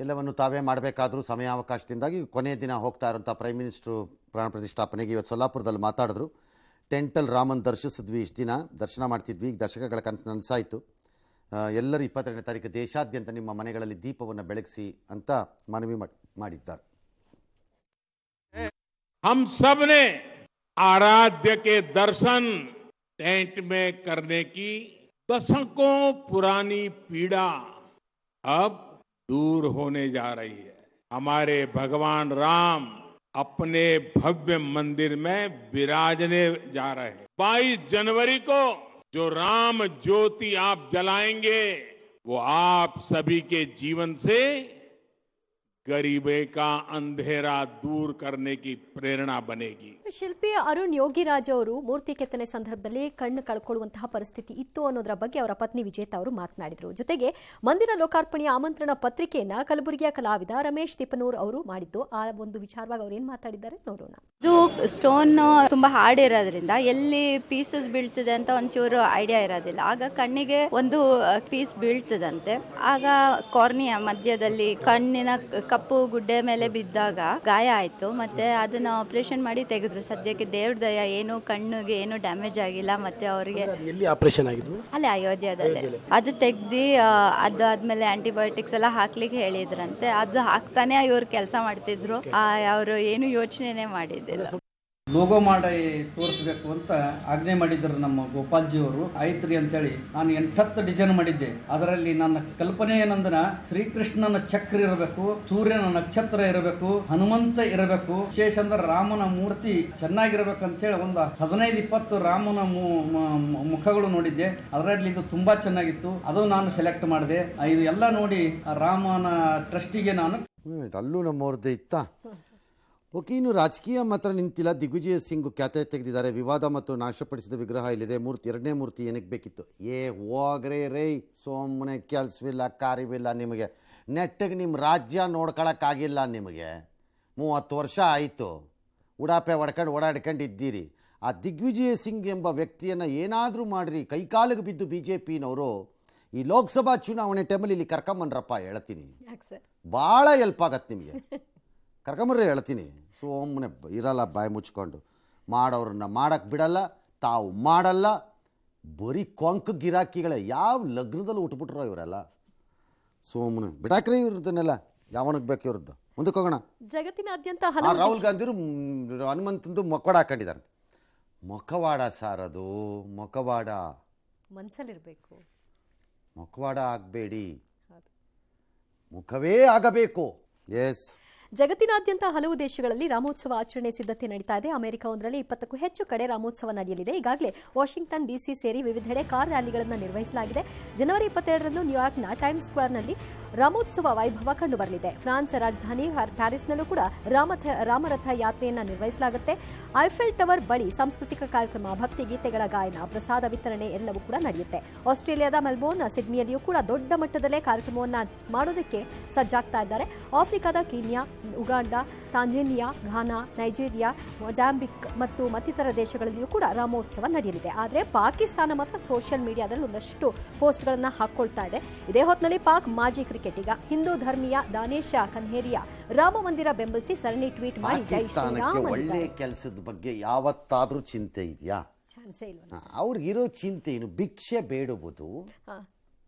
ಎಲ್ಲವನ್ನು ತಾವೇ ಮಾಡಬೇಕಾದ್ರೂ ಸಮಯಾವಕಾಶದಿಂದಾಗಿ ಕೊನೆಯ ದಿನ ಹೋಗ್ತಾ ಇರೋಂಥ ಪ್ರೈಮ್ ಮಿನಿಸ್ಟ್ರು ಪ್ರಾಣ ಪ್ರತಿಷ್ಠಾಪನೆಗೆ ಇವತ್ತು ಸೊಲ್ಲಾಪುರದಲ್ಲಿ ಮಾತಾಡಿದ್ರು. ಟೆಂಟಲ್ಲಿ ರಾಮನ್ ದರ್ಶಿಸಿದ್ವಿ, ಇಷ್ಟು ದಿನ ದರ್ಶನ ಮಾಡ್ತಿದ್ವಿ, ಈಗ ದಶಕಗಳ ಕನಸು ನನಸಾಯಿತು. ಎಲ್ಲರೂ 22ನೇ ತಾರೀಕು ದೇಶಾದ್ಯಂತ ನಿಮ್ಮ ಮನೆಗಳಲ್ಲಿ ದೀಪವನ್ನು ಬೆಳಗಿಸಿ ಅಂತ ಮನವಿ ಮಾಡಿದ್ದಾರೆ. हम सब ने आराध्य के दर्शन टेंट में करने की दशकों पुरानी पीड़ा अब दूर होने जा रही है. हमारे भगवान राम अपने भव्य मंदिर में विराजने जा रहे हैं. 22 जनवरी को जो राम ज्योति आप जलाएंगे वो आप सभी के जीवन से गरीबी का अंधेरा दूर करने की प्रेरणा बनेगी. ಶಿಲ್ಪಿ ಅರುಣ್ ಯೋಗಿರಾಜ್ ಅವರು ಮೂರ್ತಿ ಕೆತ್ತನೆ ಸಂದರ್ಭದಲ್ಲಿ ಕಣ್ಣು ಕಳ್ಕೊಳ್ಳುವಂತಹ ಪರಿಸ್ಥಿತಿ ಇತ್ತು ಅನ್ನೋದರ ಬಗ್ಗೆ ಅವರ ಪತ್ನಿ ವಿಜೇತಾ ಅವರು ಮಾತನಾಡಿದರು. ಜೊತೆಗೆ ಮಂದಿರ ಲೋಕಾರ್ಪಣೆಯ ಆಮಂತ್ರಣ ಪತ್ರಿಕೆಯನ್ನ ಕಲಬುರಗಿಯ ಕಲಾವಿದ ರಮೇಶ್ ತಿಪ್ಪನೂರ್ ಅವರು ಮಾಡಿದ್ದು. ಆ ಒಂದು ವಿಚಾರವಾಗಿ ಅವ್ರು ಏನ್ ಮಾತಾಡಿದ್ದಾರೆ ನೋಡೋಣ. ಇದು ಸ್ಟೋನ್ ತುಂಬಾ ಹಾರ್ಡ್ ಇರೋದ್ರಿಂದ ಎಲ್ಲಿ ಪೀಸಸ್ ಬೀಳ್ತಿದೆ ಅಂತ ಒಂಚೂರು ಐಡಿಯಾ ಇರೋದಿಲ್ಲ. ಆಗ ಕಣ್ಣಿಗೆ ಒಂದು ಪೀಸ್ ಬೀಳ್ತದಂತೆ. ಆಗ ಕಾರ್ನಿಯ ಮಧ್ಯದಲ್ಲಿ ಕಣ್ಣಿನ ಕಪ್ಪು ಗುಡ್ಡೆ ಮೇಲೆ ಬಿದ್ದಾಗ ಗಾಯ ಆಯ್ತು. ಮತ್ತೆ ಅದನ್ನ ಆಪರೇಷನ್ ಮಾಡಿ ತೆಗೆದ್ರು. ಸದ್ಯಕ್ಕೆ ದೇವ್ರ ದಯ ಏನು ಕಣ್ಣಿಗೆ ಏನು ಡ್ಯಾಮೇಜ್ ಆಗಿಲ್ಲ. ಮತ್ತೆ ಅವರಿಗೆ ಆಪರೇಷನ್ ಆಗಿದ್ದು ಅಲ್ಲೇ ಅಯೋಧ್ಯದಲ್ಲಿ ಅದು ತೆಗ್ದಿ ಅದಾದ್ಮೇಲೆ ಆಂಟಿಬಯೋಟಿಕ್ಸ್ ಎಲ್ಲ ಹಾಕ್ಲಿಕ್ಕೆ ಹೇಳಿದ್ರಂತೆ. ಅದು ಹಾಕ್ತಾನೆ ಇವ್ರು ಕೆಲಸ ಮಾಡ್ತಿದ್ರು. ಅವರು ಏನು ಯೋಚನೆನೇ ಮಾಡಿದ್ದಿಲ್ಲ. ಲೋಗೋ ಮಾಡಿ ತೋರಿಸ್ಬೇಕು ಅಂತ ಆಜ್ಞೆ ಮಾಡಿದ್ರು ನಮ್ಮ ಗೋಪಾಲ್ಜಿ ಅವರು. ಆಯ್ತ್ರಿ ಅಂತೇಳಿ ನಾನು 8 ಡಿಸೈನ್ ಮಾಡಿದ್ದೆ. ಅದರಲ್ಲಿ ನನ್ನ ಕಲ್ಪನೆ ಏನಂದ್ರ ಶ್ರೀಕೃಷ್ಣನ ಚಕ್ರ ಇರಬೇಕು, ಸೂರ್ಯನ ನಕ್ಷತ್ರ ಇರಬೇಕು, ಹನುಮಂತ ಇರಬೇಕು, ವಿಶೇಷ ಅಂದ್ರೆ ರಾಮನ ಮೂರ್ತಿ ಚೆನ್ನಾಗಿರ್ಬೇಕಂತೇಳಿ ಒಂದು 15-20 ರಾಮನ ಮುಖಗಳು ನೋಡಿದ್ದೆ. ಅದರಲ್ಲಿ ಇದು ತುಂಬಾ ಚೆನ್ನಾಗಿತ್ತು. ಅದು ನಾನು ಸೆಲೆಕ್ಟ್ ಮಾಡಿದೆ. ಇದು ಎಲ್ಲ ನೋಡಿ ರಾಮನ ಟ್ರಸ್ಟಿಗೆ ನಾನು ಅಲ್ಲೂ ನಮ್ಮವ್ರದ್ದೇ ಇತ್ತ. ಓಕೆ, ಇನ್ನು ರಾಜಕೀಯ ಮಾತ್ರ ನಿಂತಿಲ್ಲ. ದಿಗ್ವಿಜಯ ಸಿಂಗ್ ಖ್ಯಾತೆ ತೆಗೆದಿದ್ದಾರೆ. ವಿವಾದ ಮತ್ತು ನಾಶಪಡಿಸಿದ ವಿಗ್ರಹ ಇಲ್ಲಿದೆ. ಎರಡನೇ ಮೂರ್ತಿ ಏನಕ್ಕೆ ಬೇಕಿತ್ತು? ಹೋಗ್ರೆ ರೈ, ಸೋಮನೆ ಕೆಲಸವಿಲ್ಲ, ಕಾರ್ಯವಿಲ್ಲ ನಿಮಗೆ. ನೆಟ್ಟಿಗೆ ನಿಮ್ಮ ರಾಜ್ಯ ನೋಡ್ಕೊಳಕ್ಕಾಗಿಲ್ಲ ನಿಮಗೆ. 30 ವರ್ಷ ಆಯಿತು ಉಡಾಪೆ ಓಡಾಡ್ಕೊಂಡು ಇದ್ದೀರಿ. ಆ ದಿಗ್ವಿಜಯ ಸಿಂಗ್ ಎಂಬ ವ್ಯಕ್ತಿಯನ್ನು ಏನಾದರೂ ಮಾಡಿರಿ, ಕೈಕಾಲಿಗೆ ಬಿದ್ದು BJPನವರು ಈ ಲೋಕಸಭಾ ಚುನಾವಣೆ ಟೈಮಲ್ಲಿ ಇಲ್ಲಿ ಕರ್ಕೊಂಬನ್ರಪ್ಪ, ಹೇಳ್ತೀನಿ. ಭಾಳ ಹೆಲ್ಪ್ ಆಗತ್ತೆ ನಿಮಗೆ. ಕರ್ಕೊಂಬರ್ರಿ ಹೇಳ್ತೀನಿ. ಸುಮ್ಮನೆ ಇರಲ್ಲ ಬಾಯಿ ಮುಚ್ಕೊಂಡು. ಮಾಡೋರನ್ನ ಮಾಡೋಕ್ಕೆ ಬಿಡಲ್ಲ, ತಾವು ಮಾಡಲ್ಲ. ಬರೀ ಕೊಂಕ ಗಿರಾಕಿಗಳೇ. ಯಾವ ಲಗ್ನದಲ್ಲಿ ಉಟ್ಬಿಟ್ರೋ ಇವರೆಲ್ಲ. ಸುಮ್ಮನೆ ಬಿಡಾಕ್ರಿ ಇವ್ರದನ್ನೆಲ್ಲ. ಯಾವನಿಗೆ ಬೇಕು ಇವ್ರದ್ದು. ಮುಂದಕ್ಕೆ ಹೋಗೋಣ. ಜಗತ್ತಿನಾದ್ಯಂತ ರಾಹುಲ್ ಗಾಂಧಿರು ಹನುಮಂತಂದು ಮೊಕ್ಕವಾಡ ಹಾಕೊಂಡಿದ್ದಾರೆ. ಮೊಕ್ಕವಾಡ ಸಾರ್, ಅದು ಮೊಕ್ಕವಾಡ ಮನಸ್ಸಲ್ಲಿರಬೇಕು. ಮೊಕ್ಕವಾಡ ಆಗಬೇಡಿ, ಮುಖವೇ ಆಗಬೇಕು. ಎಸ್. ಜಗತ್ತಿನಾದ್ಯಂತ ಹಲವು ದೇಶಗಳಲ್ಲಿ ರಾಮೋತ್ಸವ ಆಚರಣೆ ಸಿದ್ಧತೆ ನಡೀತಾ ಇದೆ. ಅಮೆರಿಕವೊಂದರಲ್ಲಿ 20ಕ್ಕೂ ಹೆಚ್ಚು ಕಡೆ ರಾಮೋತ್ಸವ ನಡೆಯಲಿದೆ. ಈಗಾಗಲೇ ವಾಷಿಂಗ್ಟನ್ DC ಸೇರಿ ವಿವಿಧೆಡೆ ಕಾರ್ ರ್ಯಾಲಿಗಳನ್ನು ನಿರ್ವಹಿಸಲಾಗಿದೆ. ಜನವರಿ 22ರಂದು ನ್ಯೂಯಾರ್ಕ್ನ ಟೈಮ್ಸ್ ಸ್ಕ್ವೇರ್ನಲ್ಲಿ ರಾಮೋತ್ಸವ ವೈಭವ ಕಂಡುಬರಲಿದೆ. ಫ್ರಾನ್ಸ್ ರಾಜಧಾನಿ ಪ್ಯಾರಿಸ್ನಲ್ಲೂ ಕೂಡ ರಾಮರಥ ಯಾತ್ರೆಯನ್ನು ನಿರ್ವಹಿಸಲಾಗುತ್ತೆ. ಐಫೆಲ್ ಟವರ್ ಬಳಿ ಸಾಂಸ್ಕೃತಿಕ ಕಾರ್ಯಕ್ರಮ, ಭಕ್ತಿಗೀತೆಗಳ ಗಾಯನ, ಪ್ರಸಾದ ವಿತರಣೆ ಎಲ್ಲವೂ ಕೂಡ ನಡೆಯುತ್ತೆ. ಆಸ್ಟ್ರೇಲಿಯಾದ ಮೆಲ್ಬೋರ್ನ್, ಸಿಡ್ನಿಯಲ್ಲಿಯೂ ಕೂಡ ದೊಡ್ಡ ಮಟ್ಟದಲ್ಲೇ ಕಾರ್ಯಕ್ರಮವನ್ನು ಮಾಡೋದಕ್ಕೆ ಸಜ್ಜಾಗ್ತಾ ಇದ್ದಾರೆ. ಆಫ್ರಿಕಾದ Kenya, Uganda, Tanzania, Ghana, Nigeria, Mozambique ಮತ್ತು ಮತ್ತಿತರ ದೇಶಗಳಲ್ಲಿಯೂ ಕೂಡ ರಾಮೋತ್ಸವ ನಡೆಯಲಿದೆ. ಆದರೆ ಪಾಕಿಸ್ತಾನ ಮಾತ್ರ ಸೋಷಿಯಲ್ ಮೀಡಿಯಾದಲ್ಲಿ ಒಂದಷ್ಟು ಪೋಸ್ಟ್ಗಳನ್ನು ಹಾಕ್ಕೊಳ್ತಾ ಇದೆ. ಇದೇ ಹೊತ್ತಿನಲ್ಲಿ ಪಾಕ್ ಮಾಜಿ ಕ್ರಿಕೆಟಿಗ ಹಿಂದೂ ಧರ್ಮೀಯ ದಾನೇಶ ಕನ್ಹೇರಿಯಾ ರಾಮ ಮಂದಿರ ಬೆಂಬಲಿಸಿ ಸರಣಿ ಟ್ವೀಟ್ ಮಾಡಿ ಜೈ ಶ್ರೀರಾಮ್. ಒಳ್ಳೆ ಕೆಲಸದ ಬಗ್ಗೆ ಯಾವತ್ತಾದ್ರೂ ಚಿಂತೆ ಇದೆಯಾ? ಚಾನ್ಸೇ ಇಲ್ಲ. ಅವ್ರಿಗಿರೋ ಚಿಂತೆ ಏನು? ಭಿಕ್ಷೆ ಬೇಡುವುದು,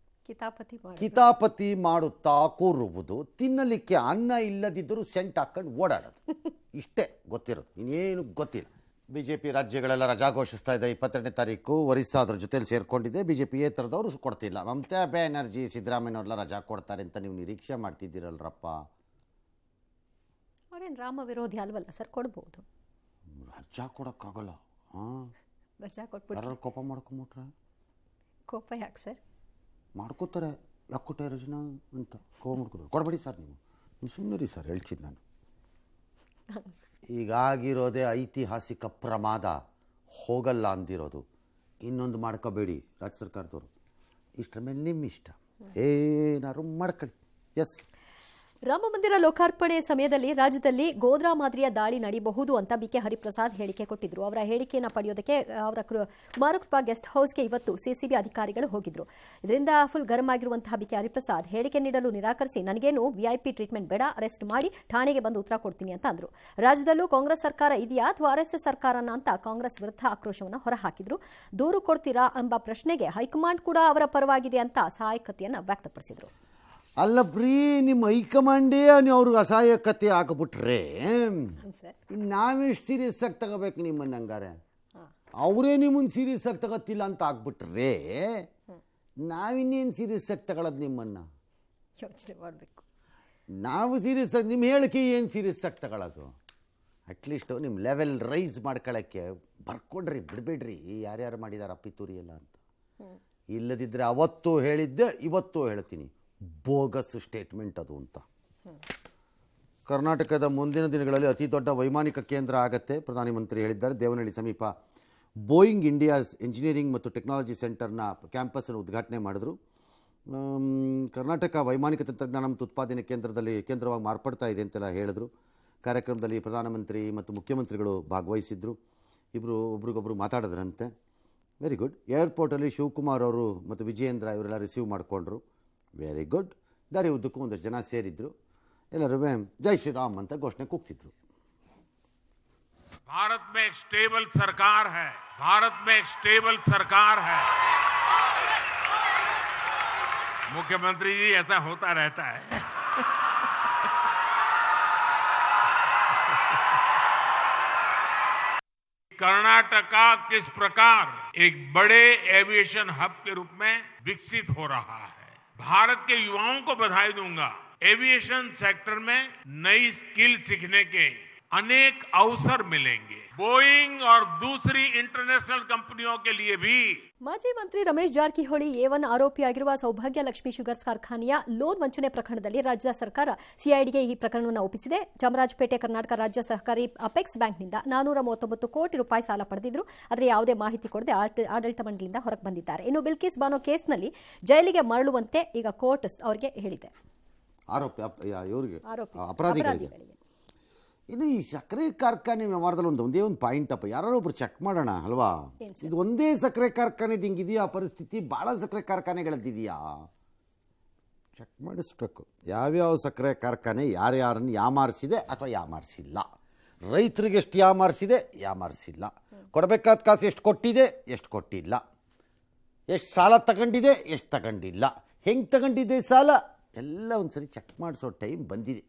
ಕಿತಾಪತಿ ಮಾಡುತ್ತಾ ಕೂರುವುದು, ತಿನ್ನಲಿಕ್ಕೆ ಅನ್ನ ಇಲ್ಲದಿದ್ದರೂ ಸೆಂಟ್ ಹಾಕೊಂಡು ಓಡಾಡೋದು. ಇಷ್ಟೇ ಗೊತ್ತಿರೋದು, ಇನ್ನೇನು ಗೊತ್ತಿಲ್ಲ. BJP ರಾಜ್ಯಗಳೆಲ್ಲ ರಜಾ ಘೋಷಿಸ್ತಾ ಇದೆ. 22ನೇ ತಾರೀಕು ಒರಿಸ್ಸಾ ಅದ್ರ ಜೊತೆಲಿ ಸೇರ್ಕೊಂಡಿದೆ. BJP ಥರದವರು ಕೊಡ್ತಿಲ್ಲ. ಮಮತಾ ಬ್ಯಾನರ್ಜಿ, ಸಿದ್ದರಾಮಯ್ಯವ್ರೆಲ್ಲ ರಜಾ ಕೊಡ್ತಾರೆ ಅಂತ ನೀವು ನಿರೀಕ್ಷೆ ಮಾಡ್ತಿದ್ದೀರಲ್ರಪ್ಪ. ಅವರೇನು ರಾಮ ವಿರೋಧಿ ಅಲ್ವಲ್ಲ ಸರ್, ಕೊಡ್ಬೋದು. ರಜಾ ಕೊಡೋಕ್ಕಾಗಲ್ಲ. ರಜಾ ಕೊಟ್ಬಿಟ್ಟು ಯಾರು ಕೋಪ ಮಾಡ್ಕೊಂಬಿಟ್ರೆ? ಕೋಪ ಯಾಕೆ ಸರ್? ಮಾಡ್ಕೋತಾರೆ. ಯಾಕೆ ಕೊಟ್ಟೆ ರಜನಾ ಅಂತ ಕೋಪ ಮಾಡ್ಕೋತಾರೆ. ಕೊಡಬೇಡಿ ಸರ್, ನೀವು ಸುಮ್ಮನೆ ರೀ ಸರ್, ಹೇಳ್ತೀನಿ ನಾನು. ಈಗಾಗಿರೋದೇ ಐತಿಹಾಸಿಕ ಪ್ರಮಾದ, ಹೋಗಲ್ಲ ಅಂದಿರೋದು. ಇನ್ನೊಂದು ಮಾಡ್ಕೋಬೇಡಿ ರಾಜ್ಯ ಸರ್ಕಾರದವರು. ಇಷ್ಟರ ಮೇಲೆ ನಿಮ್ಮ ಇಷ್ಟ, ಏನಾದ್ರು ಮಾಡ್ಕೊಳ್ಳಿ. ಎಸ್. ರಾಮ ಮಂದಿರ ಲೋಕಾರ್ಪಣೆ ಸಮಯದಲ್ಲಿ ರಾಜ್ಯದಲ್ಲಿ ಗೋಧ್ರಾ ಮಾದರಿಯ ದಾಳಿ ನಡೆಯಬಹುದು ಅಂತ ಬಿಕೆ ಹರಿಪ್ರಸಾದ್ ಹೇಳಿಕೆ ಕೊಟ್ಟಿದ್ರು. ಅವರ ಹೇಳಿಕೆಯನ್ನು ಪಡೆಯೋದಕ್ಕೆ ಅವರ ಕುಮಾರಕೃಪಾ ಗೆಸ್ಟ್ ಹೌಸ್ಗೆ ಇವತ್ತು ಸಿಸಿಬಿ ಅಧಿಕಾರಿಗಳು ಹೋಗಿದ್ರು. ಇದರಿಂದ ಫುಲ್ ಗರಂ ಆಗಿರುವಂತಹ ಬಿಕೆ ಹರಿಪ್ರಸಾದ್ ಹೇಳಿಕೆ ನೀಡಲು ನಿರಾಕರಿಸಿ ನನಗೇನು ವಿಐಪಿ ಟ್ರೀಟ್ಮೆಂಟ್ ಬೇಡ, ಅರೆಸ್ಟ್ ಮಾಡಿ ಠಾಣೆಗೆ ಬಂದು ಉತ್ತರ ಕೊಡ್ತೀನಿ ಅಂತ ಅಂದ್ರು. ರಾಜ್ಯದಲ್ಲೂ ಕಾಂಗ್ರೆಸ್ ಸರ್ಕಾರ ಇದೆಯಾ ಅಥವಾ ಆರ್ಎಸ್ಎಸ್ ಸರ್ಕಾರನ ಅಂತ ಕಾಂಗ್ರೆಸ್ ವಿರುದ್ಧ ಆಕ್ರೋಶವನ್ನು ಹೊರಹಾಕಿದ್ರು. ದೂರು ಕೊಡ್ತೀರಾ ಎಂಬ ಪ್ರಶ್ನೆಗೆ ಹೈಕಮಾಂಡ್ ಕೂಡ ಅವರ ಪರವಾಗಿದೆ ಅಂತ ಸಹಾಯಕತೆಯನ್ನು ವ್ಯಕ್ತಪಡಿಸಿದ್ರು. ಅಲ್ಲ ಪ್ರೀ, ನಿಮ್ಮ ಹೈಕಮಾಂಡೇ ನೀವು ಅವ್ರಿಗೆ ಅಸಹಾಯಕತೆ ಹಾಕಿಬಿಟ್ರೆ ಇನ್ನು ನಾವೆಷ್ಟು ಸೀರಿಯಸ್ ಆಗಿ ತಗೋಬೇಕು ನಿಮ್ಮನ್ನು? ಹಂಗಾರೆ ಅವರೇ ನಿಮ್ಮನ್ನು ಸೀರಿಯಸ್ ಆಗಿ ತಗೋತಿಲ್ಲ ಅಂತ ಆಗ್ಬಿಟ್ರೆ ನಾವಿನ್ನೇನು ಸೀರಿಯಸ್ ಆಗಿ ತಗೊಳ್ಳೋದು ನಿಮ್ಮನ್ನು? ಯೋಚನೆ ಮಾಡಬೇಕು. ನಾವು ಸೀರಿಯಸ್ ಆಗಿ ನಿಮ್ಮ ಹೇಳಿಕೆ ಏನು ಸೀರಿಯಸ್ ಆಗಿ ತಗೊಳ್ಳೋದು? ಅಟ್ಲೀಸ್ಟು ನಿಮ್ಮ ಲೆವೆಲ್ ರೈಸ್ ಮಾಡ್ಕೊಳ್ಳೋಕ್ಕೆ ಬರ್ಕೊಡ್ರಿ, ಬಿಡಬೇಡ್ರಿ ಯಾರ್ಯಾರು ಮಾಡಿದಾರೆ ಪಿತೂರಿ ಎಲ್ಲ ಅಂತ. ಇಲ್ಲದಿದ್ದರೆ ಅವತ್ತು ಹೇಳಿದ್ದೆ ಇವತ್ತು ಹೇಳ್ತೀನಿ, ಬೋಗಸ್ ಸ್ಟೇಟ್ಮೆಂಟ್ ಅದು ಅಂತ. ಕರ್ನಾಟಕದ ಮುಂದಿನ ದಿನಗಳಲ್ಲಿ ಅತಿ ದೊಡ್ಡ ವೈಮಾನಿಕ ಕೇಂದ್ರ ಆಗತ್ತೆ ಪ್ರಧಾನಿ ಮಂತ್ರಿ ಹೇಳಿದ್ದಾರೆ. ದೇವನಹಳ್ಳಿ ಸಮೀಪ ಬೋಯಿಂಗ್ ಇಂಡಿಯಾಸ್ ಇಂಜಿನಿಯರಿಂಗ್ ಮತ್ತು ಟೆಕ್ನಾಲಜಿ ಸೆಂಟರ್ನ ಕ್ಯಾಂಪಸ್ನ್ನು ಉದ್ಘಾಟನೆ ಮಾಡಿದ್ರು. ಕರ್ನಾಟಕ ವೈಮಾನಿಕ ತಂತ್ರಜ್ಞಾನ ಮತ್ತು ಉತ್ಪಾದನೆ ಕೇಂದ್ರವಾಗಿ ಮಾರ್ಪಡ್ತಾ ಇದೆ ಅಂತೆಲ್ಲ ಹೇಳಿದ್ರು. ಕಾರ್ಯಕ್ರಮದಲ್ಲಿ ಪ್ರಧಾನಮಂತ್ರಿ ಮತ್ತು ಮುಖ್ಯಮಂತ್ರಿಗಳು ಭಾಗವಹಿಸಿದ್ರು. ಇಬ್ಬರು ಒಬ್ರಿಗೊಬ್ರು ಮಾತಾಡಿದ್ರಂತೆ. Very good. ಏರ್ಪೋರ್ಟಲ್ಲಿ ಶಿವಕುಮಾರ್ ಅವರು ಮತ್ತು ವಿಜಯೇಂದ್ರ ಇವರೆಲ್ಲ ರಿಸೀವ್ ಮಾಡಿಕೊಂಡ್ರು. Very good. ದಾರಿ ಉದ್ದಕ್ಕೂ ಒಂದಷ್ಟು ಜನ ಸೇರಿದ್ರು. ಎಲ್ಲರೂ ಜೈ ಶ್ರೀರಾಮ್ ಅಂತ ಘೋಷಣೆ ಕೂಗ್ತಿದ್ರು. भारत में एक स्टेबल सरकार है, भारत में एक स्टेबल सरकार है। मुख्यमंत्री जी, ऐसा होता रहता है। कर्नाटका किस प्रकार एक बड़े एविएशन हब के रूप में विकसित हो रहा है, भारत के युवाओं को बधाई दूंगा। एविएशन सेक्टर में नई स्किल सीखने के अनेक अवसर मिलेंगे। बोइंग और दूसरी इंटरनेशनल कंपनियों के लिए भी। ಮಾಜಿ ಮಂತ್ರಿ ರಮೇಶ್ ಜಾರಕಿಹೊಳಿ A1 ಆರೋಪಿಯಾಗಿರುವ ಸೌಭಾಗ್ಯ ಲಕ್ಷ್ಮಿ ಶುಗರ್ಸ್ ಕಾರ್ಖಾನೆಯ ಲೋನ್ ವಂಚನೆ ಪ್ರಕರಣದಲ್ಲಿ ರಾಜ್ಯ ಸರ್ಕಾರ ಸಿಐಡಿಗೆ ಈ ಪ್ರಕರಣವನ್ನು ಒಪ್ಪಿಸಿದೆ. ಚಾಮರಾಜಪೇಟೆ ಕರ್ನಾಟಕ ರಾಜ್ಯ ಸಹಕಾರಿ ಅಪೆಕ್ಸ್ ಬ್ಯಾಂಕ್ನಿಂದ 439 ಕೋಟಿ ರೂಪಾಯಿ ಸಾಲ ಪಡೆದಿದ್ರು. ಆದರೆ ಯಾವುದೇ ಮಾಹಿತಿ ಕೊಡದೆ ಆಡಳಿತ ಮಂಡಳಿಯಿಂದ ಹೊರಗೆ ಬಂದಿದ್ದಾರೆ. ಇನ್ನು ಬಿಲ್ಕಿಸ್ ಬಾನೋ ಕೇಸ್ನಲ್ಲಿ ಜೈಲಿಗೆ ಮರಳುವಂತೆ ಈಗ ಕೋರ್ಟ್ ಅವರಿಗೆ ಹೇಳಿದೆ. ಅಪರಾಧಿಗಳಿಗೆ. ಇನ್ನು ಈ ಸಕ್ಕರೆ ಕಾರ್ಖಾನೆ ವ್ಯವಹಾರದಲ್ಲಿ ಒಂದೇ ಒಂದು ಪಾಯಿಂಟ್ ಅಪ್ಪ, ಯಾರು ಒಬ್ರು ಚೆಕ್ ಮಾಡೋಣ ಅಲ್ವಾ? ಇದು ಒಂದೇ ಸಕ್ಕರೆ ಕಾರ್ಖಾನೆದು ಹಿಂಗಿದೆಯಾ ಪರಿಸ್ಥಿತಿ? ಭಾಳ ಸಕ್ಕರೆ ಕಾರ್ಖಾನೆಗಳದ್ದಿದೆಯಾ? ಚೆಕ್ ಮಾಡಿಸ್ಬೇಕು. ಯಾವ್ಯಾವ ಸಕ್ಕರೆ ಕಾರ್ಖಾನೆ ಯಾರ್ಯಾರನ್ನು ಯಾಮಾರಿಸಿದೆ ಅಥವಾ ಯಾಮಾರಿಸಿಲ್ಲ, ರೈತರಿಗೆ ಎಷ್ಟು ಯಾಮಾರಿಸಿದೆ ಯಾಮಾರಿಸಿಲ್ಲ, ಕೊಡಬೇಕಾದ ಕಾಸು ಎಷ್ಟು ಕೊಟ್ಟಿದೆ ಎಷ್ಟು ಕೊಟ್ಟಿಲ್ಲ, ಎಷ್ಟು ಸಾಲ ತಗೊಂಡಿದೆ ಎಷ್ಟು ತಗೊಂಡಿಲ್ಲ, ಹೆಂಗೆ ತಗೊಂಡಿದೆ ಸಾಲ ಎಲ್ಲ ಒಂದು ಸರಿ ಚೆಕ್ ಮಾಡಿಸೋ ಟೈಮ್ ಬಂದಿದೆ.